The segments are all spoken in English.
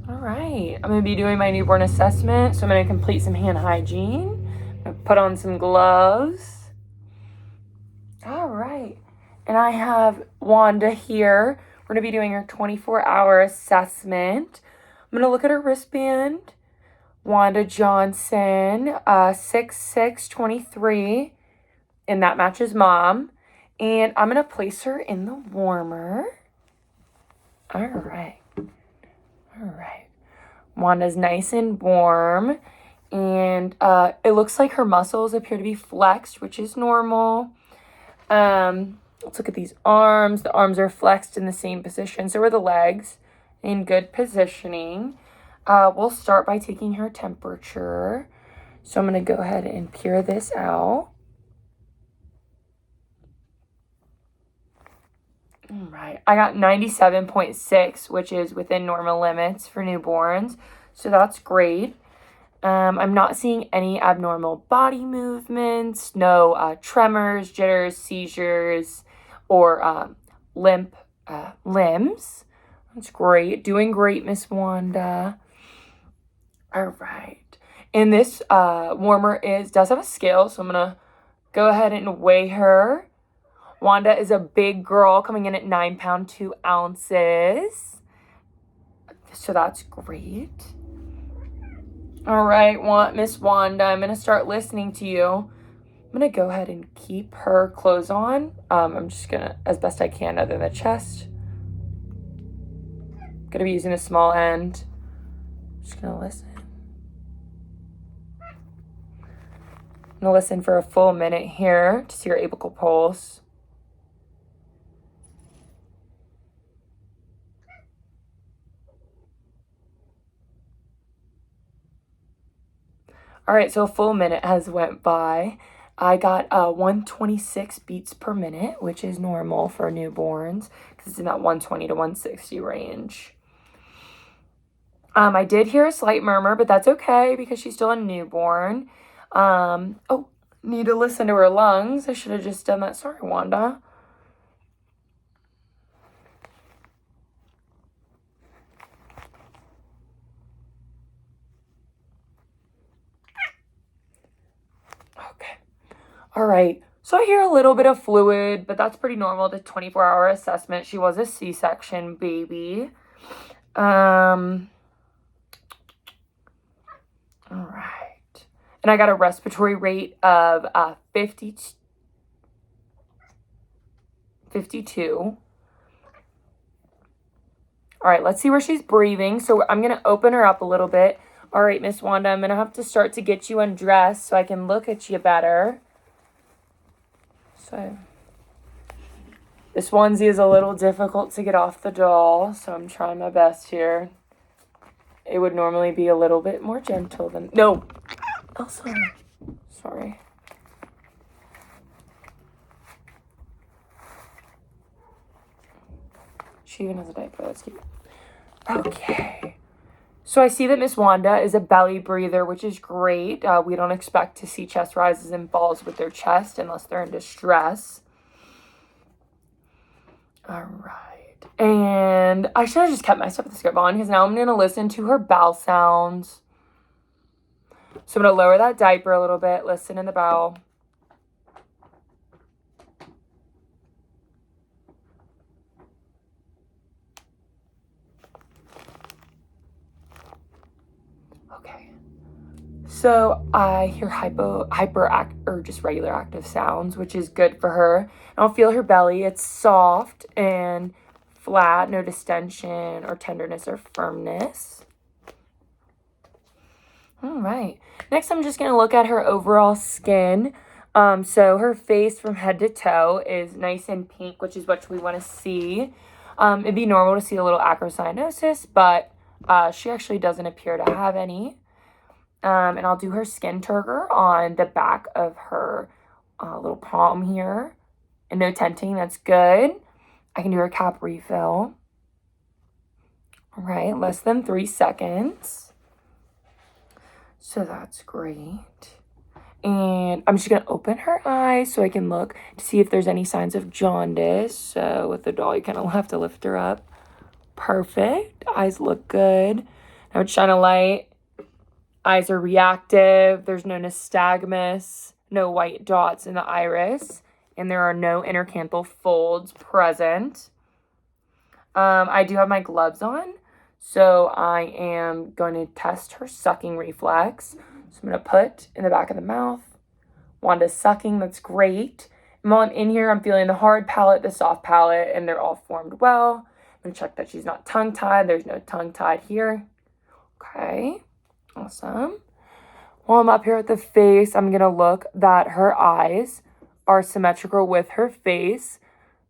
All right, I'm gonna be doing my newborn assessment, so I'm gonna complete some hand hygiene. I'm gonna put on some gloves. All right, and I have Wanda here. We're gonna be doing her 24-hour assessment. I'm gonna look at her wristband. Wanda Johnson, 6'6", and that matches mom. And I'm gonna place her in the warmer. All right. Wanda's nice and warm, and it looks like her muscles appear to be flexed, which is normal. Let's look at these arms. The arms are flexed in the same position, so are the legs, in good positioning. We'll start by taking her temperature. So I'm going to go ahead and peer this out. All right, I got 97.6, which is within normal limits for newborns, so that's great. I'm not seeing any abnormal body movements, no tremors, jitters, seizures, or limp limbs. That's great. Doing great, Miss Wanda. All right. And this warmer does have a scale, so I'm going to go ahead and weigh her. Wanda is a big girl coming in at 9 pounds 2 ounces. So that's great. All right, Miss Wanda, I'm going to start listening to you. I'm going to go ahead and keep her clothes on. I'm just going to, as best I can, other than the chest. Going to be using the small end. Just going to listen. I'm going to listen for a full minute here to see your apical pulse. All right, so a full minute has went by. I got 126 beats per minute, which is normal for newborns because it's in that 120 to 160 range. I did hear a slight murmur, but that's okay because she's still a newborn. Need to listen to her lungs. I should have just done that. Sorry, Wanda. Okay. All right. So I hear a little bit of fluid, but that's pretty normal. The 24-hour assessment. She was a C-section baby. All right. And I got a respiratory rate of 52. All right, let's see where she's breathing. So I'm going to open her up a little bit. All right, Miss Wanda, I'm going to have to start to get you undressed so I can look at you better. So this onesie is a little difficult to get off the doll, so I'm trying my best here. It would normally be a little bit more gentle than... No! Oh, sorry. She even has a diaper. Let's keep it. Okay. So I see that Miss Wanda is a belly breather, which is great. We don't expect to see chest rises and falls with their chest unless they're in distress. All right. And I should have just kept my stethoscope on because now I'm going to listen to her bowel sounds. So I'm going to lower that diaper a little bit, listen in the bowel. Okay. So I hear or just regular active sounds, which is good for her. And I'll feel her belly. It's soft and flat, no distension or tenderness or firmness. All right. Next, I'm just going to look at her overall skin. So her face from head to toe is nice and pink, which is what we want to see. It'd be normal to see a little acrocyanosis, but she actually doesn't appear to have any. And I'll do her skin turgor on the back of her little palm here. And no tenting, that's good. I can do her cap refill. All right, less than 3 seconds. So that's great. And I'm just going to open her eyes so I can look to see if there's any signs of jaundice. So with the doll, you kind of have to lift her up. Perfect. Eyes look good. I would shine a light. Eyes are reactive. There's no nystagmus, no white dots in the iris, and there are no intercanthal folds present. I do have my gloves on, so I am going to test her sucking reflex. So I'm going to put in the back of the mouth. Wanda's sucking, that's great. And while I'm in here, I'm feeling the hard palate, the soft palate, and they're all formed well. I'm going to check that she's not tongue-tied. There's no tongue-tied here. Okay, awesome. While I'm up here at the face, I'm going to look that her eyes are symmetrical with her face.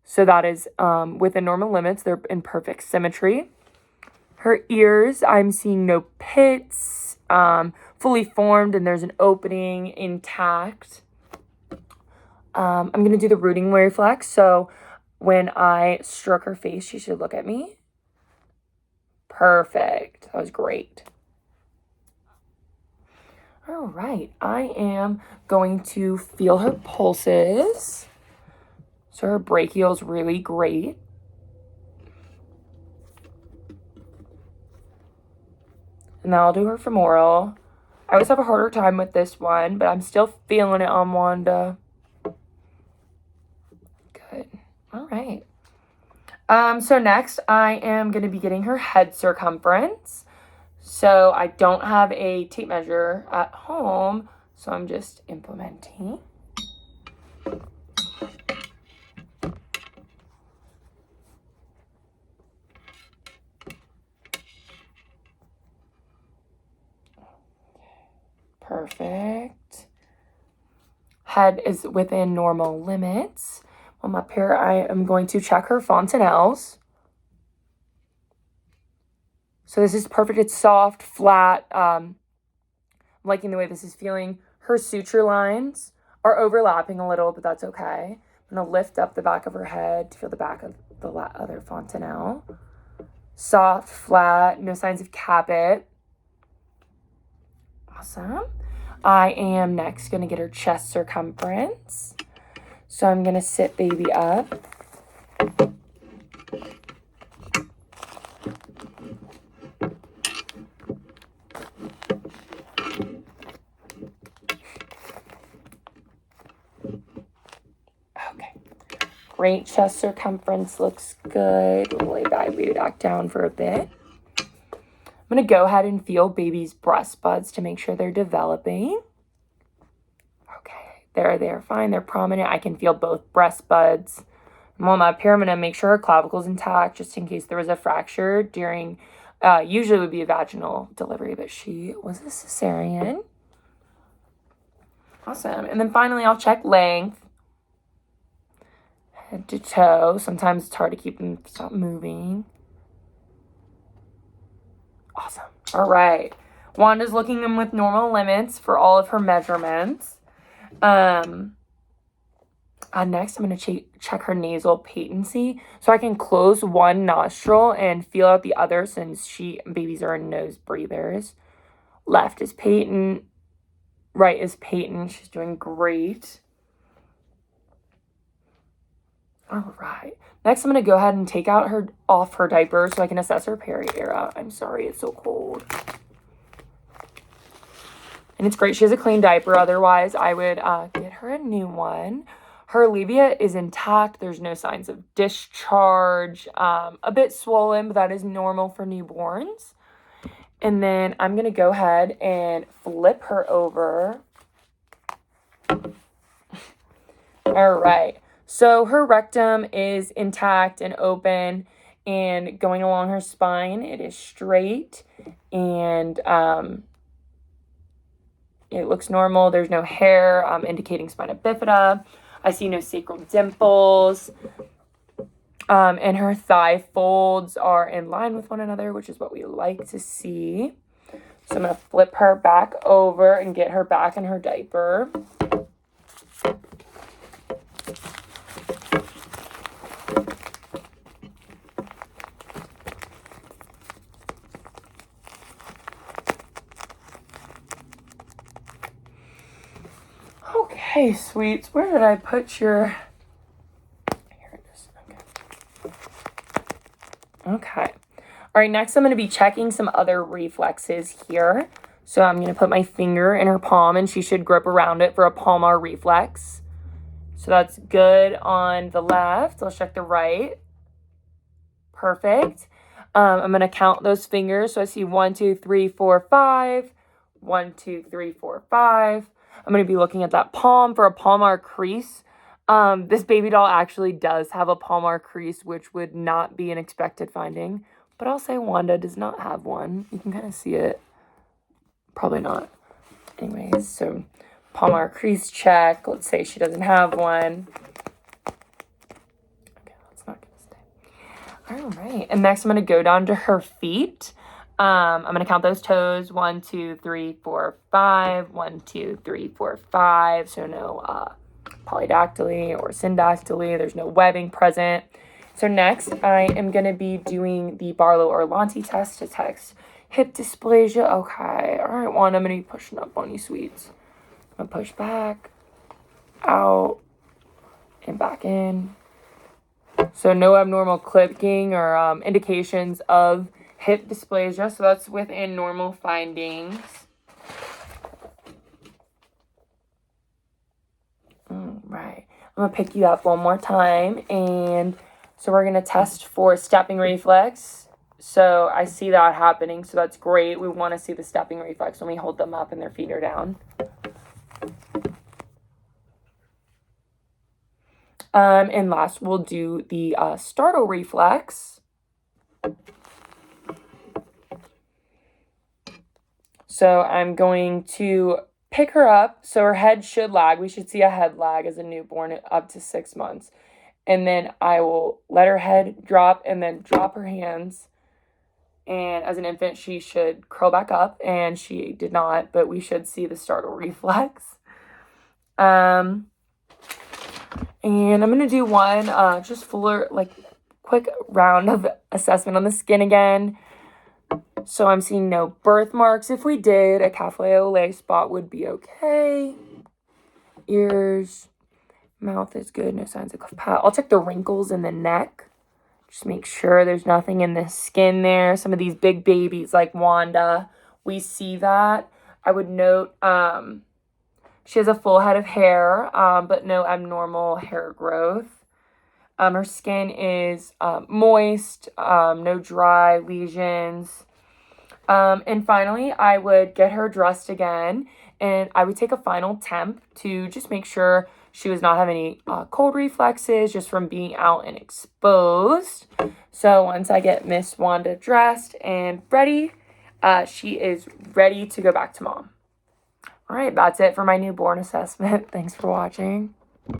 So that is within normal limits. They're in perfect symmetry. Her ears, I'm seeing no pits, fully formed, and there's an opening intact. I'm going to do the rooting reflex. So when I stroke her face, she should look at me. Perfect. That was great. All right. I am going to feel her pulses. So her brachial is really great. And now I'll do her femoral. I always have a harder time with this one, but I'm still feeling it on Wanda. Good. All right. So next I am going to be getting her head circumference. So I don't have a tape measure at home, so I'm just implementing. Perfect. Head is within normal limits. While I'm up here, I am going to check her fontanelles. So this is perfect. It's soft, flat. I'm liking the way this is feeling. Her suture lines are overlapping a little, but that's okay. I'm going to lift up the back of her head to feel the back of the other fontanelle. Soft, flat, no signs of caput. Awesome. I am next going to get her chest circumference. So I'm going to sit baby up. Okay. Great chest circumference, looks good. We'll lay baby back down for a bit. I'm going to go ahead and feel baby's breast buds to make sure they're developing. Okay, they're fine. They're prominent. I can feel both breast buds. And while I'm up here, I'm going to make sure her clavicle's intact just in case there was a fracture during, usually would be a vaginal delivery, but she was a cesarean. Awesome. And then finally, I'll check length. Head to toe. Sometimes it's hard to keep them stop moving. Awesome. All right. Wanda's looking in with normal limits for all of her measurements. Next, I'm going to check her nasal patency. So I can close one nostril and feel out the other since babies are nose breathers. Left is patent. Right is patent. She's doing great. All right. Next, I'm going to go ahead and take off her diaper so I can assess her peri-era. I'm sorry, it's so cold. And it's great she has a clean diaper. Otherwise, I would get her a new one. Her labia is intact. There's no signs of discharge. A bit swollen, but that is normal for newborns. And then I'm going to go ahead and flip her over. All right. So her rectum is intact and open, and going along her spine, it is straight, and it looks normal. There's no hair indicating spina bifida. I see no sacral dimples. And her thigh folds are in line with one another, which is what we like to see. So I'm going to flip her back over and get her back in her diaper. Okay, sweets, where did I put your... Here it is. Okay. All All right, next I'm going to be checking some other reflexes here. So I'm going to put my finger in her palm, and she should grip around it for a palmar reflex. So that's good on the left. Let's check the right. Perfect. I'm going to count those fingers. So I see 1, 2, 3, 4, 5. 1, 2, 3, 4, 5. I'm going to be looking at that palm for a palmar crease. This baby doll actually does have a palmar crease, which would not be an expected finding. But I'll say Wanda does not have one. You can kind of see it. Probably not. Anyways, so palmar crease check. Let's say she doesn't have one. Okay, that's not going to stay. All right. And next I'm going to go down to her feet. I'm going to count those toes. 1, 2, 3, 4, 5. 1, 2, 3, 4, 5. So no polydactyly or syndactyly. There's no webbing present. So next, I am going to be doing the Barlow-Orlandi test to test hip dysplasia. Okay. All right, Wanda, I'm going to be pushing up on you, sweets. I'm going to push back, out, and back in. So no abnormal clicking or indications of hip dysplasia. So that's within normal findings. All right. I'm going to pick you up one more time, and so we're going to test for stepping reflex. So I see that happening, so that's great. We want to see the stepping reflex when we hold them up and their feet are down. And last, we'll do the startle reflex. So I'm going to pick her up. So her head should lag. We should see a head lag as a newborn up to 6 months. And then I will let her head drop and then drop her hands. And as an infant, she should curl back up. And she did not, but we should see the startle reflex. And I'm going to do one just fuller, like, quick round of assessment on the skin again. So I'm seeing no birthmarks. If we did, a cafe au lait spot would be okay. Ears, mouth is good. No signs of cuff. I'll check the wrinkles in the neck. Just make sure there's nothing in the skin there. Some of these big babies like Wanda, we see that. I would note she has a full head of hair, but no abnormal hair growth. Her skin is moist, no dry lesions. And finally, I would get her dressed again, and I would take a final temp to just make sure she was not having any cold reflexes just from being out and exposed. So once I get Miss Wanda dressed and ready, she is ready to go back to mom. All right, that's it for my newborn assessment. Thanks for watching.